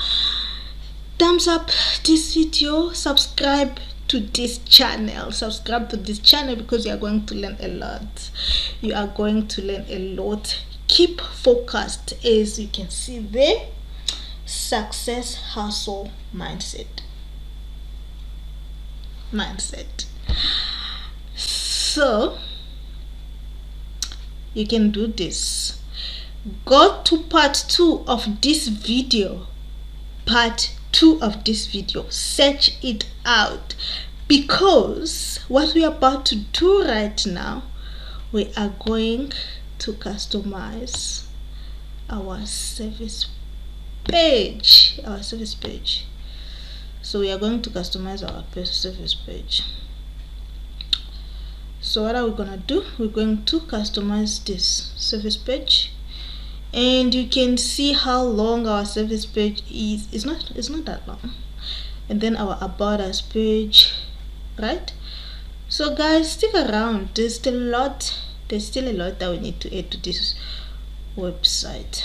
Thumbs up this video, subscribe to this channel, because you are going to learn a lot. Keep focused, as you can see there. Success, hustle, mindset. So you can do this. Go to part 2 of this video. Search it out, because what we are about to do right now, we are going to customize our service page. So we are going to customize our service page. So what are we gonna do? We're going to customize this service page, and you can see how long our service page is. It's not that long. And then our about us page, right? So guys, stick around. There's still a lot that we need to add to this website.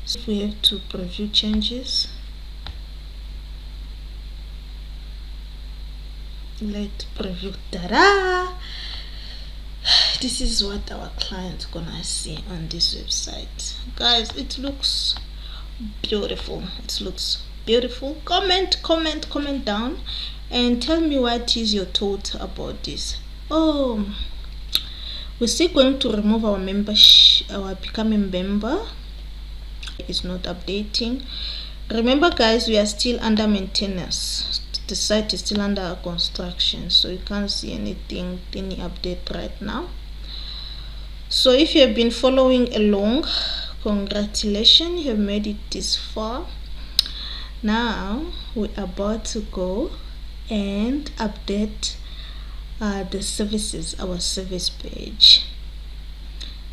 So we have to preview changes. Let's preview. Ta-da! This is what our client's gonna see on this website, guys. It looks beautiful. Comment down and tell me what is your thought about this. We're still going to remove our membership, our becoming member. It's not updating. Remember, guys, we are still under maintenance. The site is still under construction, so you can't see any update right now. So if you have been following along, congratulations, you have made it this far. Now we're about to go and update the services, our service page.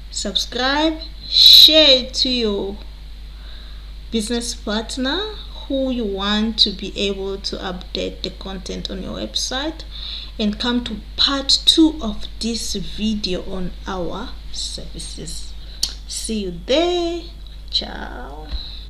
Subscribe, share it to your business partner who you want to be able to update the content on your website, and come to part 2 of this video on our services. See you there. Ciao.